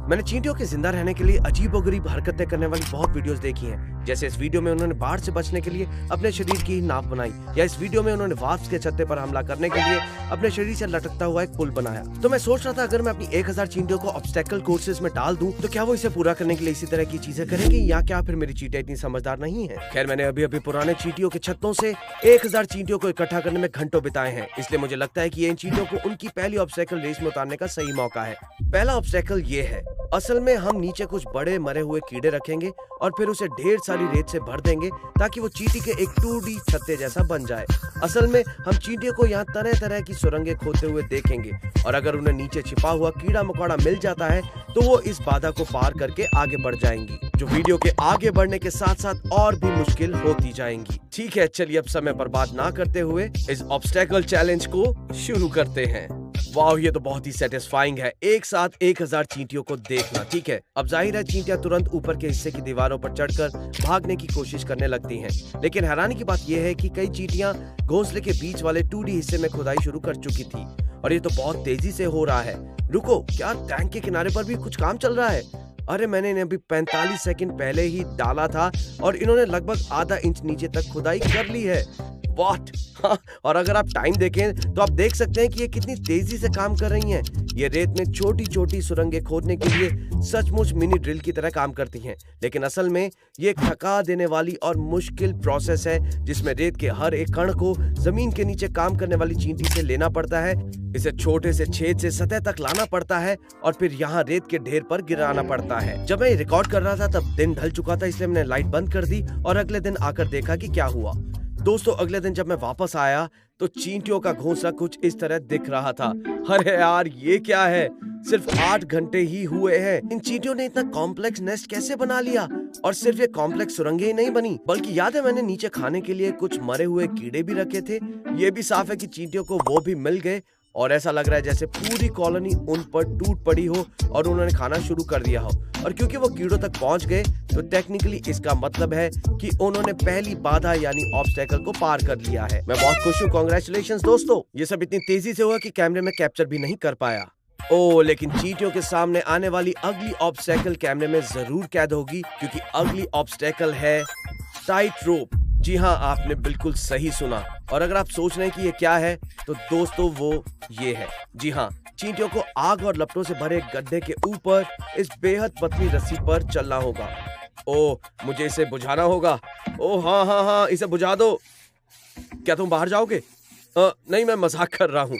मैंने चींटियों के जिंदा रहने के लिए अजीबोगरीब हरकतें करने वाली बहुत वीडियोस देखी हैं। जैसे इस वीडियो में उन्होंने बाढ़ से बचने के लिए अपने शरीर की नाव बनाई, या इस वीडियो में उन्होंने वास्प के छत्ते पर हमला करने के लिए अपने शरीर से लटकता हुआ एक पुल बनाया। तो मैं सोच रहा था अगर मैं अपनी 1000 चींटियों को ऑब्स्टेकल कोर्सेज में डाल दूं तो क्या वो इसे पूरा करने के लिए इसी तरह की चीजें करेंगी, या क्या फिर मेरी चींटियां इतनी समझदार नहीं है। खैर, मैंने अभी अभी पुराने चींटियों के छत्तों से 1000 चींटियों को इकट्ठा करने में घंटों बिताए हैं, इसलिए मुझे लगता है कि इन चींटियों को उनकी पहली ऑब्स्टेकल रेस में उतारने का सही मौका है। पहला ऑब्स्टेकल ये है। असल में हम नीचे कुछ बड़े मरे हुए कीड़े रखेंगे और फिर उसे ढेर सारी रेत से भर देंगे ताकि वो चींटी के एक 2D छत्ते जैसा बन जाए। असल में हम चींटियों को यहाँ तरह तरह की सुरंगें खोदते हुए देखेंगे, और अगर उन्हें नीचे छिपा हुआ कीड़ा मकोड़ा मिल जाता है तो वो इस बाधा को पार करके आगे बढ़ जाएंगी, जो वीडियो के आगे बढ़ने के साथ साथ और भी मुश्किल होती जाएंगी। ठीक है, चलिए अब समय बर्बाद ना करते हुए इस ऑब्स्टेकल चैलेंज को शुरू करते हैं। वाह, ये तो बहुत ही सेटिस्फाइंग है, एक साथ 1000 चींटियों को देखना। ठीक है, अब जाहिर है चींटियां तुरंत ऊपर के हिस्से की दीवारों पर चढ़कर भागने की कोशिश करने लगती हैं। लेकिन हैरानी की बात यह है कि कई चींटियां घोंसले के बीच वाले 2D हिस्से में खुदाई शुरू कर चुकी थी, और ये तो बहुत तेजी से हो रहा है। रुको, क्या टैंक के किनारे पर भी कुछ काम चल रहा है? अरे, मैंने इन्हें अभी 45 सेकंड पहले ही डाला था और इन्होंने लगभग आधा इंच नीचे तक खुदाई कर ली है। व्हाट? हाँ, और अगर आप टाइम देखें तो आप देख सकते हैं कि ये कितनी तेजी से काम कर रही हैं। ये रेत में छोटी छोटी सुरंगें खोदने के लिए सचमुच मिनी ड्रिल की तरह काम करती हैं, लेकिन असल में ये एक थका देने वाली और मुश्किल प्रोसेस है जिसमें रेत के हर एक कण को जमीन के नीचे काम करने वाली चींटी से लेना पड़ता है, इसे छोटे से छेद से सतह तक लाना पड़ता है और फिर यहाँ रेत के ढेर पर गिराना पड़ता है। जब मैं रिकॉर्ड कर रहा था तब दिन ढल चुका था, इसलिए मैंने लाइट बंद कर दी और अगले दिन आकर देखा कि क्या हुआ। दोस्तों, अगले दिन जब मैं वापस आया तो चींटियों का घोंसला कुछ इस तरह दिख रहा था। अरे यार, ये क्या है? सिर्फ 8 घंटे ही हुए हैं, इन चींटियों ने इतना कॉम्प्लेक्स नेस्ट कैसे बना लिया? और सिर्फ ये कॉम्प्लेक्स सुरंगें ही नहीं बनी, बल्कि याद है मैंने नीचे खाने के लिए कुछ मरे हुए कीड़े भी रखे थे। ये भी साफ है कि चींटियों को वो भी मिल गए, और ऐसा लग रहा है जैसे पूरी कॉलोनी उन पर टूट पड़ी हो और उन्होंने खाना शुरू कर दिया हो। और क्योंकि वो कीड़ों तक पहुंच गए तो टेक्निकली इसका मतलब है कि उन्होंने पहली बाधा यानी ऑब्स्टेकल को पार कर लिया है। मैं बहुत खुश हूँ, कांग्रेचुलेशंस दोस्तों। ये सब इतनी तेजी से हुआ कि कैमरे में कैप्चर भी नहीं कर पाया। ओह, लेकिन चींटियों के सामने आने वाली अगली ऑब्स्टेकल कैमरे में जरूर कैद होगी, क्योंकि अगली ऑब्स्टेकल है टाइट रोप। जी हाँ, आपने बिल्कुल सही सुना। और अगर आप सोच रहे हैं कि ये क्या है तो दोस्तों वो ये है। जी हाँ, चींटियों को आग और लपटों से भरे गड्ढे के ऊपर इस बेहद पतली रस्सी पर चलना होगा। ओह, मुझे इसे बुझाना होगा। ओह हाँ हाँ हाँ, इसे बुझा दो। क्या तुम बाहर जाओगे? नहीं, मैं मजाक कर रहा हूँ।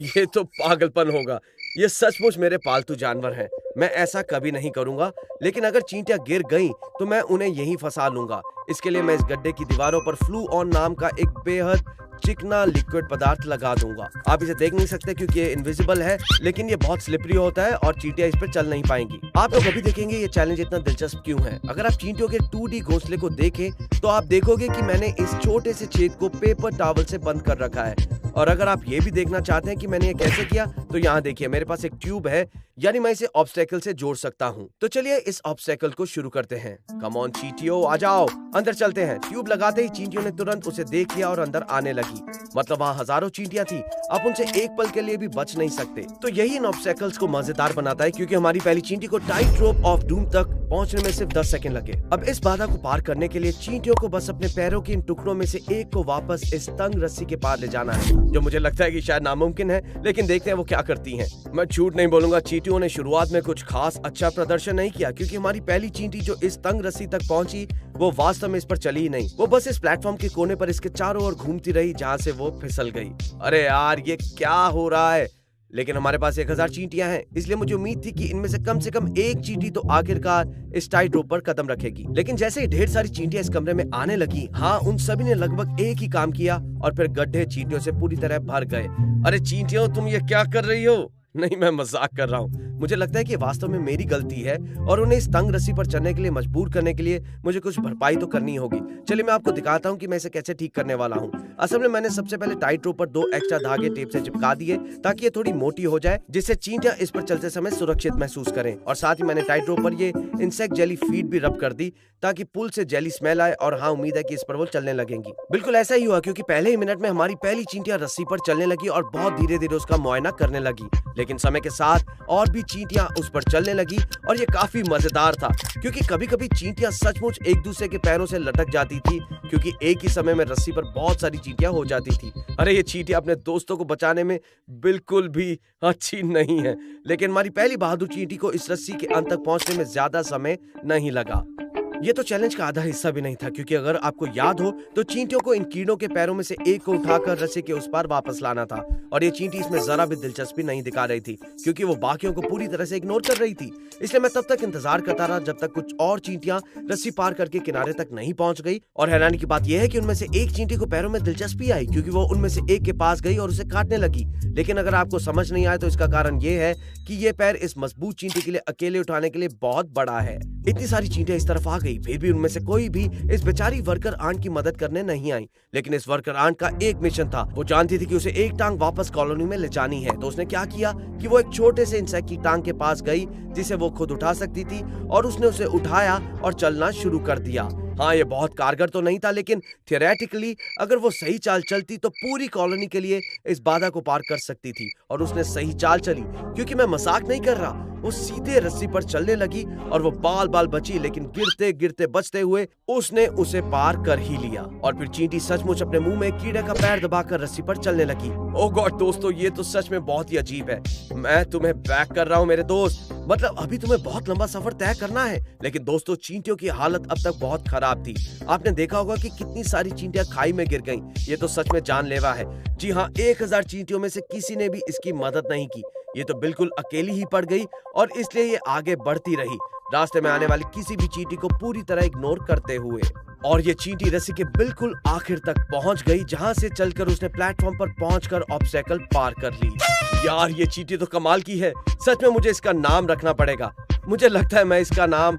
ये तो पागलपन होगा। ये सचमुच मेरे पालतू जानवर हैं, मैं ऐसा कभी नहीं करूंगा। लेकिन अगर चींटियां गिर गईं तो मैं उन्हें यहीं फंसा लूंगा। इसके लिए मैं इस गड्ढे की दीवारों पर फ्लू ऑन नाम का एक बेहद चिकना लिक्विड पदार्थ लगा दूंगा। आप इसे देख नहीं सकते क्योंकि ये इनविजिबल है, लेकिन ये बहुत स्लिपरी होता है और चींटियां इस पर चल नहीं पाएंगी। आप लोग अभी देखेंगे ये चैलेंज इतना दिलचस्प क्यों है। अगर आप चींटियों के 2D घोंसले को देखें तो आप देखोगे कि मैंने इस छोटे से छेद को पेपर टॉवल से बंद कर रखा है। और अगर आप ये भी देखना चाहते हैं कि मैंने ये कैसे किया तो यहाँ देखिए, मेरे पास एक ट्यूब है, यानी मैं इसे ऑब्स्टेकल से जोड़ सकता हूँ। तो चलिए इस ऑब्स्टेकल को शुरू करते हैं। कम ऑन चींटियों, आ जाओ, अंदर चलते हैं। ट्यूब लगाते ही चींटियों ने तुरंत उसे देख लिया और अंदर आने लगी। मतलब वहाँ हजारों चींटियां थी, आप उनसे एक पल के लिए भी बच नहीं सकते। तो यही इन ऑब्स्टेकल्स को मजेदार बनाता है, क्योंकि हमारी पहली चींटी को टाइट रोप ऑफ डूम तक पहुंचने में सिर्फ 10 सेकंड लगे। अब इस बाधा को पार करने के लिए चींटियों को बस अपने पैरों के इन टुकड़ों में से एक को वापस इस तंग रस्सी के पार ले जाना है, जो मुझे लगता है कि शायद नामुमकिन है, लेकिन देखते हैं वो क्या करती हैं। मैं झूठ नहीं बोलूंगा, चींटियों ने शुरुआत में कुछ खास अच्छा प्रदर्शन नहीं किया, क्योंकि हमारी पहली चींटी जो इस तंग रस्सी तक पहुंची वो वास्तव में इस पर चली ही नहीं। वो बस इस प्लेटफॉर्म के कोने पर इसके चारों ओर घूमती रही, जहां से वो फिसल गई। अरे यार, ये क्या हो रहा है? लेकिन हमारे पास 1000 चींटियां हैं, इसलिए मुझे उम्मीद थी कि इनमें से कम एक चींटी तो आखिरकार इस टाइट रोप पर कदम रखेगी। लेकिन जैसे ही ढेर सारी चींटियां इस कमरे में आने लगी, हाँ, उन सभी ने लगभग एक ही काम किया और फिर गड्ढे चींटियों से पूरी तरह भर गए। अरे चींटियों, तुम ये क्या कर रही हो? नहीं, मैं मजाक कर रहा हूँ। मुझे लगता है कि वास्तव में मेरी गलती है और उन्हें इस तंग रस्सी पर चढ़ने के लिए मजबूर करने के लिए मुझे कुछ भरपाई तो करनी होगी। चलिए मैं आपको दिखाता हूँ कि मैं इसे कैसे ठीक करने वाला हूँ। असल में मैंने सबसे पहले टाइट रोप पर 2 एक्स्ट्रा धागे टेप से चिपका दिए ताकि ये थोड़ी मोटी हो जाए, जिससे चींटियां इस पर चलते समय सुरक्षित महसूस करें। और साथ ही मैंने टाइट रोप पर ये इंसेक्ट जेली फीड भी रब कर दी ताकि पुल से जेली स्मेल आए, और हाँ, उम्मीद है कि इस पर वो चलने लगेंगी। बिल्कुल ऐसा ही हुआ, क्योंकि पहले ही मिनट में हमारी पहली चींटियां रस्सी पर चलने लगी और बहुत धीरे धीरे उसका मुआयना करने लगी। लेकिन समय के साथ और भी चींटियां उस पर चलने लगी और ये काफी मजेदार था क्योंकि कभी कभी चींटियां सचमुच एक दूसरे के पैरों से लटक जाती थी क्योंकि एक ही समय में रस्सी पर बहुत सारी चींटियां हो जाती थी। अरे ये चींटियां अपने दोस्तों को बचाने में बिल्कुल भी अच्छी नहीं है, लेकिन हमारी पहली बहादुर चींटी को इस रस्सी के अंत तक पहुंचने में ज्यादा समय नहीं लगा। ये तो चैलेंज का आधा हिस्सा भी नहीं था क्योंकि अगर आपको याद हो तो चींटियों को इन कीड़ों के पैरों में से एक को उठाकर रस्सी के उस पार वापस लाना था और ये चींटी इसमें जरा भी दिलचस्पी नहीं दिखा रही थी क्योंकि वो बाकियों को पूरी तरह से इग्नोर कर रही थी। इसलिए मैं तब तक इंतजार करता रहा जब तक कुछ और चींटियां रस्सी पार करके किनारे तक नहीं पहुंच गई। और हैरानी की बात यह है कि उनमें से एक चींटी को पैरों में दिलचस्पी आई क्योंकि वो उनमें से एक के पास गई और उसे काटने लगी। लेकिन अगर आपको समझ नहीं आए तो इसका कारण ये है कि ये पैर इस मजबूत चींटी के लिए अकेले उठाने के लिए बहुत बड़ा है। इतनी सारी चींटियां इस तरफ आ गई, फिर भी उनमें से कोई भी इस बेचारी वर्कर आंट की मदद करने नहीं आई। लेकिन इस वर्कर आंट का एक मिशन था, वो जानती थी कि उसे एक टांग वापस कॉलोनी में ले जानी है। तो उसने क्या किया कि वो एक छोटे से इंसेक्ट की टांग के पास गई जिसे वो खुद उठा सकती थी और उसने उसे उठाया और चलना शुरू कर दिया। हाँ, ये बहुत कारगर तो नहीं था, लेकिन थियोरेटिकली अगर वो सही चाल चलती तो पूरी कॉलोनी के लिए इस बाधा को पार कर सकती थी। और उसने सही चाल चली, क्योंकि मैं मजाक नहीं कर रहा। वो सीधे रस्सी पर चलने लगी और वो बाल बाल बची, लेकिन गिरते गिरते बचते हुए उसने उसे पार कर ही लिया। और फिर चींटी सचमुच अपने मुंह में कीड़े का पैर दबाकर रस्सी पर चलने लगी। ओह गॉड दोस्तों, ये तो सच में बहुत ही अजीब है। मैं तुम्हें बैक कर रहा हूँ मेरे दोस्त, मतलब अभी तुम्हें बहुत लंबा सफर तय करना है। लेकिन दोस्तों, चींटियों की हालत अब तक बहुत खराब थी। आपने देखा होगा कि कितनी सारी चींटियां खाई में गिर गईं। ये तो सच में जानलेवा है। जी हाँ, 1000 चींटियों में से किसी ने भी इसकी मदद नहीं की। ये तो बिल्कुल अकेली ही पड़ गई और इसलिए ये आगे बढ़ती रही, रास्ते में आने वाली किसी भी चींटी को पूरी तरह इग्नोर करते हुए। और ये चींटी रस्सी के बिल्कुल आखिर तक पहुंच गई, जहां से चलकर उसने प्लेटफॉर्म पर पहुंचकर ऑब्स्टेकल पार कर ली। यार, ये चींटी तो कमाल की है। सच में मुझे इसका नाम रखना पड़ेगा। मुझे लगता है मैं इसका नाम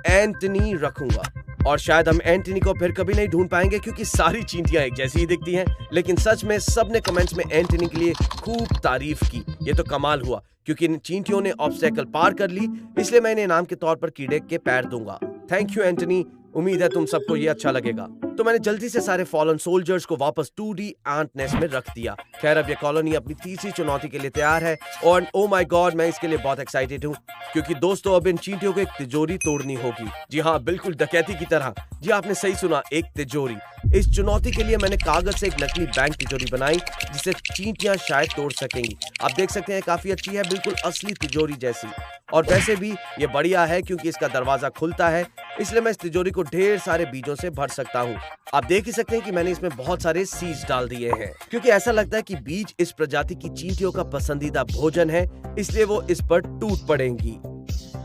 एंटनी रखूंगा। और शायद हम एंटनी को फिर कभी नहीं ढूंढ पाएंगे क्योंकि सारी चींटियां एक जैसी ही दिखती हैं। लेकिन सच में सबने कमेंट्स में एंटनी के लिए खूब तारीफ की। ये तो कमाल हुआ क्योंकि इन चींटियों ने ऑब्स्टेकल पार कर ली, इसलिए मैं इन्हें इनाम के तौर पर कीड़े के पैर दूंगा। थैंक यू एंटनी, उम्मीद है तुम सबको ये अच्छा लगेगा। तो मैंने जल्दी से सारे फॉलन सोल्जर्स को वापस 2D एंट नेस्ट में रख दिया। खैर, अब ये कॉलोनी अपनी तीसरी चुनौती के लिए तैयार है और ओ माय गॉड, मैं इसके लिए बहुत एक्साइटेड हूँ क्योंकि दोस्तों, अब इन चींटियों को एक तिजोरी तोड़नी होगी। जी हाँ, बिल्कुल डकैती की तरह। जी आपने सही सुना, एक तिजोरी। इस चुनौती के लिए मैंने कागज से एक नकली बैंक तिजोरी बनाई जिसे चींटियां शायद तोड़ सकेंगी। आप देख सकते हैं, काफी अच्छी है, बिल्कुल असली तिजोरी जैसी। और वैसे भी ये बढ़िया है क्योंकि इसका दरवाजा खुलता है, इसलिए मैं इस तिजोरी को ढेर सारे बीजों से भर सकता हूँ। आप देख ही सकते हैं कि मैंने इसमें बहुत सारे सीड्स डाल दिए हैं क्योंकि ऐसा लगता है कि बीज इस प्रजाति की चींटियों का पसंदीदा भोजन है, इसलिए वो इस पर टूट पड़ेंगी।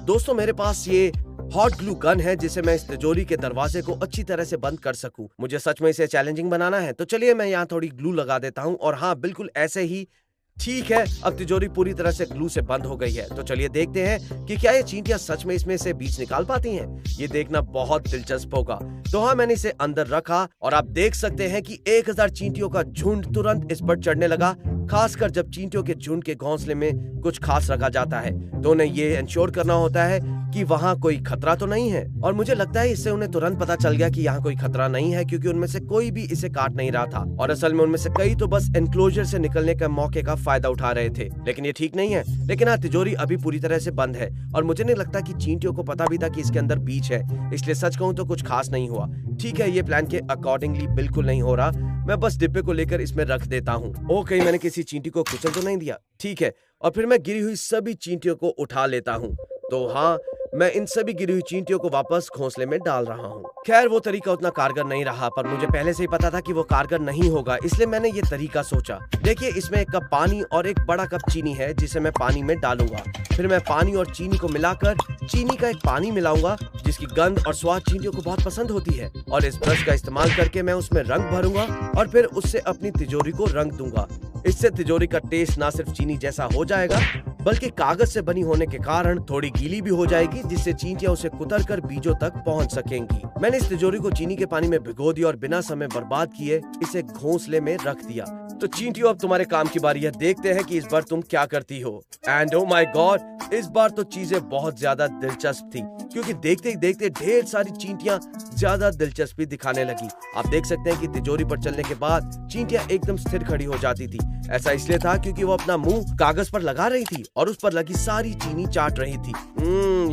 दोस्तों, मेरे पास ये हॉट ग्लू गन है जिसे मैं इस तिजोरी के दरवाजे को अच्छी तरह से बंद कर सकूं। मुझे सच में इसे चैलेंजिंग बनाना है, तो चलिए मैं यहाँ थोड़ी ग्लू लगा देता हूँ। और हाँ, बिल्कुल ऐसे ही। ठीक है, अब तिजोरी पूरी तरह से ग्लू से बंद हो गई है। तो चलिए देखते हैं कि क्या ये चींटियां सच में इसमें से बीज निकाल पाती हैं। ये देखना बहुत दिलचस्प होगा। तो हाँ, मैंने इसे अंदर रखा और आप देख सकते हैं कि 1000 चींटियों का झुंड तुरंत इस पर चढ़ने लगा। खासकर जब चींटियों के झुंड के घोंसले में कुछ खास रखा जाता है तो उन्हें ये इंश्योर करना होता है कि वहाँ कोई खतरा तो नहीं है। और मुझे लगता है इससे उन्हें तुरंत पता चल गया कि यहाँ कोई खतरा नहीं है क्योंकि उनमें से कोई भी इसे काट नहीं रहा था। और असल में उनमें से कई तो बस एनक्लोजर से निकलने के मौके का फायदा उठा रहे थे। लेकिन ये ठीक नहीं है। लेकिन हाँ, तिजोरी अभी पूरी तरह से बंद है और मुझे नहीं लगता कि चींटियों को पता भी था कि इसके अंदर बीज है, इसलिए सच कहूँ तो कुछ खास नहीं हुआ। ठीक है, ये प्लान के अकॉर्डिंगली बिल्कुल नहीं हो रहा। मैं बस डिब्बे को लेकर इसमें रख देता हूँ। ओके, मैंने किसी चींटी को कुचल तो नहीं दिया। ठीक है, और फिर मैं गिरी हुई सभी चींटियों को उठा लेता हूँ। तो हाँ, मैं इन सभी गिरी हुई चींटियों को वापस घोंसले में डाल रहा हूँ। खैर, वो तरीका उतना कारगर नहीं रहा, पर मुझे पहले से ही पता था कि वो कारगर नहीं होगा, इसलिए मैंने ये तरीका सोचा। देखिए, इसमें 1 कप पानी और 1 बड़ा कप चीनी है जिसे मैं पानी में डालूंगा। फिर मैं पानी और चीनी को मिलाकर चीनी का एक पानी मिलाऊंगा जिसकी गंध और स्वाद चींटियों को बहुत पसंद होती है। और इस ब्रश का इस्तेमाल करके मैं उसमें रंग भरूंगा और फिर उससे अपनी तिजोरी को रंग दूंगा। इससे तिजोरी का टेस्ट ना सिर्फ चीनी जैसा हो जाएगा बल्कि कागज से बनी होने के कारण थोड़ी गीली भी हो जाएगी, जिससे चींटियां उसे कुतरकर बीजों तक पहुंच सकेंगी। मैंने इस तिजोरी को चीनी के पानी में भिगो दिया और बिना समय बर्बाद किए इसे घोंसले में रख दिया। तो चींटियों अब तुम्हारे काम की बारी है, देखते हैं कि इस बार तुम क्या करती हो। एंड ओ माय गॉड, इस बार तो चीजें बहुत ज्यादा दिलचस्प थी, क्योंकि देखते ही देखते ढेर सारी चींटियां ज्यादा दिलचस्पी दिखाने लगी। आप देख सकते हैं कि तिजोरी पर चलने के बाद चींटियां एकदम स्थिर खड़ी हो जाती थी। ऐसा इसलिए था क्योंकि वो अपना मुंह कागज पर लगा रही थी और उस पर लगी सारी चीनी चाट रही थी।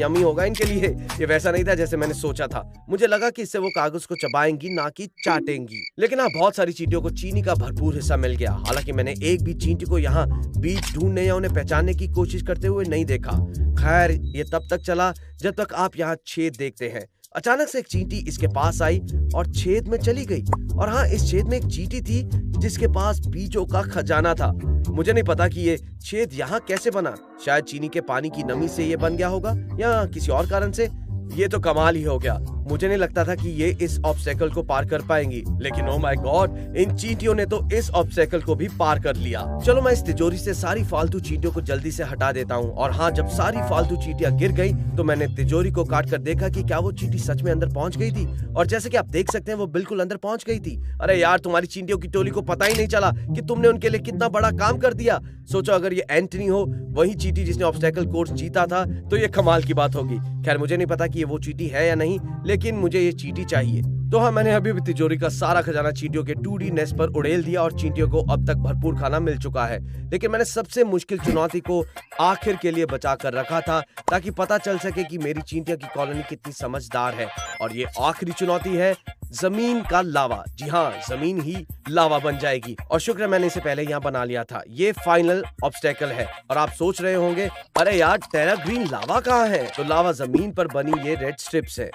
यम्मी होगा इनके लिए। ये वैसा नहीं था जैसे मैंने सोचा था। मुझे लगा कि इससे वो कागज को चबाएंगी, ना कि चाटेंगी। लेकिन हाँ, बहुत सारी चींटियों को चीनी का भरपूर हिस्सा मिल गया। हालांकि मैंने एक भी चींटी को यहाँ बीज ढूंढने या उन्हें पहचानने की कोशिश करते हुए नहीं देखा। खैर, ये तब तक चला जब तक आप यहाँ छेद देखते हैं। अचानक से एक चींटी इसके पास आई और छेद में चली गई। और हाँ, इस छेद में एक चींटी थी जिसके पास बीजों का खजाना था। मुझे नहीं पता कि ये छेद यहाँ कैसे बना। शायद चीनी के पानी की नमी से ये बन गया होगा या किसी और कारण से। ये तो कमाल ही हो गया। मुझे नहीं लगता था कि ये इस ऑब्स्टेकल को पार कर पाएंगी, लेकिन ओ माय गॉड, इन चींटियों ने तो इस ऑब्स्टेकल को भी पार कर लिया। चलो मैं इस तिजोरी से सारी फालतू चींटियों को जल्दी से हटा देता हूँ। और हाँ, जब सारी फालतू चींटियां गिर गई तो मैंने तिजोरी को काट कर देखा कि क्या वो चींटी सच में अंदर पहुंच गई थी। और जैसे कि आप देख सकते हैं, वो बिल्कुल अंदर पहुंच गई थी। अरे यार, तुम्हारी चींटियों की टोली को पता ही नहीं चला कि तुमने उनके लिए कितना बड़ा काम कर दिया। सोचो, अगर ये एंटनी हो, वही चींटी जिसने ऑब्स्टेकल कोर्स जीता था, तो ये कमाल की बात होगी। खैर, मुझे नहीं पता कि ये वो चींटी है या नहीं, लेकिन मुझे ये चींटी चाहिए। तो हाँ, मैंने अभी भी तिजोरी का सारा खजाना चींटियों के 2D नेस्ट पर उड़ेल दिया और चींटियों को अब तक भरपूर खाना मिल चुका है। लेकिन मैंने सबसे मुश्किल चुनौती को आखिर के लिए बचा कर रखा था, ताकि पता चल सके कि मेरी चींटियों की कॉलोनी कितनी समझदार है। और ये आखिरी चुनौती है जमीन का लावा। जी हाँ, जमीन ही लावा बन जाएगी। और शुक्र है मैंने इसे पहले यहाँ बना लिया था। ये फाइनल ऑब्स्टेकल है। और आप सोच रहे होंगे, अरे यार, टेरा ग्रीन लावा कहाँ है? तो लावा जमीन पर बनी ये रेड स्ट्रिप्स है।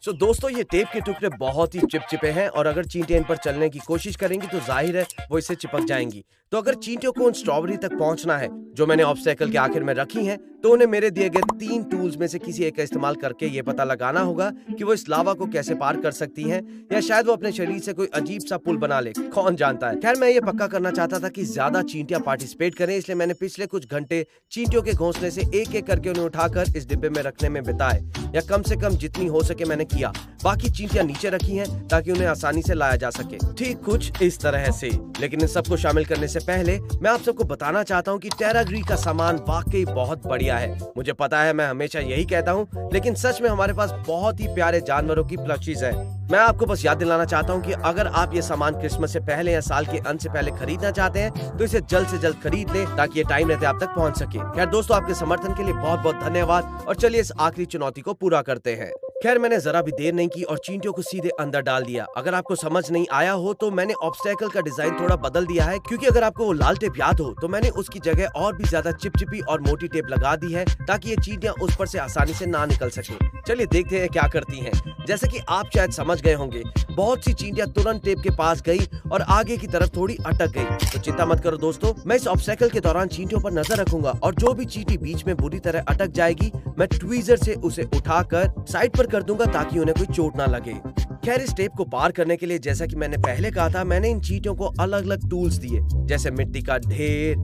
सो दोस्तों, ये टेप के टुकड़े बहुत ही चिपचिपे हैं और अगर चींटियां इन पर चलने की कोशिश करेंगी तो जाहिर है वो इससे चिपक जाएंगी। तो अगर चींटियों को उन स्ट्रॉबेरी तक पहुंचना है जो मैंने ऑब्स्टेकल के आखिर में रखी हैं, तो उन्हें मेरे दिए गए 3 टूल्स में से किसी एक का इस्तेमाल करके ये पता लगाना होगा कि वो इस लावा को कैसे पार कर सकती हैं, या शायद वो अपने शरीर से कोई अजीब सा पुल बना ले, कौन जानता है। खैर, मैं ये पक्का करना चाहता था कि ज्यादा चींटियां पार्टिसिपेट करें, इसलिए मैंने पिछले कुछ घंटे चींटियों के घोंसले से एक एक करके उन्हें उठाकर इस डिब्बे में रखने में बिताए, या कम से कम जितनी हो सके मैंने किया। बाकी चींटियां नीचे रखी हैं ताकि उन्हें आसानी से लाया जा सके, ठीक कुछ इस तरह से। लेकिन इन सबको शामिल करने से पहले मैं आप सबको बताना चाहता हूँ कि टेरा ग्री का सामान वाकई बहुत बढ़िया है। मुझे पता है, मैं हमेशा यही कहता हूँ, लेकिन सच में हमारे पास बहुत ही प्यारे जानवरों की प्लशीज है। मैं आपको बस याद दिलाना चाहता हूँ कि अगर आप ये सामान क्रिसमस से पहले या साल के अंत से पहले खरीदना चाहते हैं तो इसे जल्द से जल्द खरीद लें, ताकि ये टाइम रहते आप तक पहुँच सके। खैर दोस्तों, आपके समर्थन के लिए बहुत बहुत धन्यवाद। और चलिए इस आखिरी चुनौती को पूरा करते हैं। खैर, मैंने जरा भी देर नहीं की और चींटियों को सीधे अंदर डाल दिया। अगर आपको समझ नहीं आया हो तो मैंने ऑब्स्टेकल का डिजाइन थोड़ा बदल दिया है, क्योंकि अगर आपको वो लाल टेप याद हो तो मैंने उसकी जगह और भी ज्यादा चिपचिपी और मोटी टेप लगा दी है, ताकि ये चींटियां उस पर से आसानी से ना निकल सके। चलिए देखते हैं क्या करती हैं। जैसे कि आप शायद समझ गए होंगे, बहुत सी चींटियां तुरंत टेप के पास गई और आगे की तरफ थोड़ी अटक गई। तो चिंता मत करो दोस्तों, मैं इस ऑब्स्टेकल के दौरान चींटियों पर नजर रखूंगा और जो भी चींटी बीच में बुरी तरह अटक जाएगी, मैं ट्वीजर से उसे उठाकर साइड पर कर दूंगा ताकि उन्हें कोई चोट ना लगे। खैर, इस टेप को पार करने के लिए, जैसा कि मैंने पहले कहा था, मैंने इन चींटियों को अलग अलग टूल्स दिए, जैसे मिट्टी का ढेर,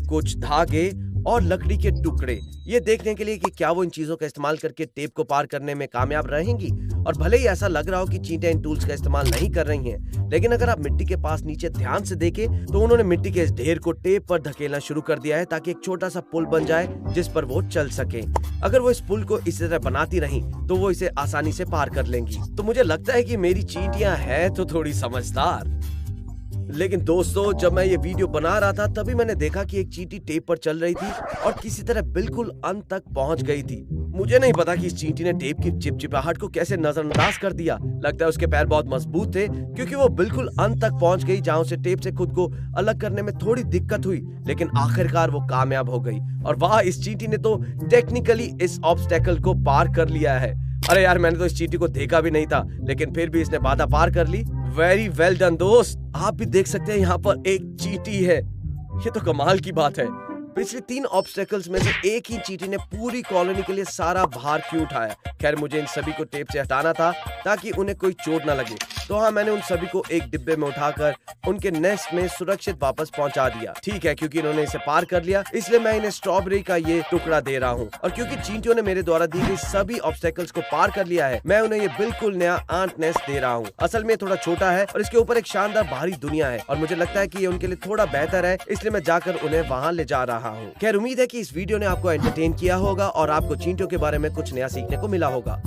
कुछ धागे और लकड़ी के टुकड़े, ये देखने के लिए कि क्या वो इन चीजों का इस्तेमाल करके टेप को पार करने में कामयाब रहेंगी। और भले ही ऐसा लग रहा हो कि चींटियां इन टूल्स का इस्तेमाल नहीं कर रही हैं, लेकिन अगर आप मिट्टी के पास नीचे ध्यान से देखें तो उन्होंने मिट्टी के इस ढेर को टेप पर धकेलना शुरू कर दिया है, ताकि एक छोटा सा पुल बन जाए जिस पर वो चल सके। अगर वो इस पुल को इस तरह बनाती रही तो वो इसे आसानी से पार कर लेंगी। तो मुझे लगता है कि मेरी चींटियां हैं तो थोड़ी समझदार। लेकिन दोस्तों, जब मैं ये वीडियो बना रहा था तभी मैंने देखा कि एक चींटी टेप पर चल रही थी और किसी तरह बिल्कुल अंत तक पहुंच गई थी। मुझे नहीं पता कि इस चींटी ने टेप की चिपचिपाहट को कैसे नजरअंदाज कर दिया। लगता है उसके पैर बहुत मजबूत थे, क्योंकि वो बिल्कुल अंत तक पहुंच गई, जहां उसे टेप से खुद को अलग करने में थोड़ी दिक्कत हुई, लेकिन आखिरकार वो कामयाब हो गई। और वाह, इस चींटी ने तो टेक्निकली इस ऑब्स्टेकल को पार कर लिया है। अरे यार, मैंने तो इस चींटी को देखा भी नहीं था, लेकिन फिर भी इसने बाधा पार कर ली। वेरी वेल डन दोस्त। आप भी देख सकते हैं यहाँ पर एक चींटी है। ये तो कमाल की बात है। पिछले 3 ऑब्स्टेकल्स में से एक ही चींटी ने पूरी कॉलोनी के लिए सारा भार क्यों उठाया। खैर मुझे इन सभी को टेप से हटाना था ताकि उन्हें कोई चोट ना लगे। तो हाँ, मैंने उन सभी को एक डिब्बे में उठाकर उनके नेस्ट में सुरक्षित वापस पहुंचा दिया। ठीक है, क्योंकि इन्होंने इसे पार कर लिया इसलिए मैं इन्हें स्ट्रॉबेरी का ये टुकड़ा दे रहा हूँ। और क्योंकि चींटियों ने मेरे द्वारा दी गई सभी ऑब्स्टेकल्स को पार कर लिया है, मैं उन्हें ये बिल्कुल नया आंट नेस्ट दे रहा हूँ। असल में थोड़ा छोटा है और इसके ऊपर एक शानदार बाहरी दुनिया है और मुझे लगता है कि ये उनके लिए थोड़ा बेहतर है, इसलिए मैं जाकर उन्हें वहाँ ले जा रहा हूँ। खैर उम्मीद है कि इस वीडियो ने आपको एंटरटेन किया होगा और आपको चींटियों के बारे में कुछ नया सीखने को मिला होगा।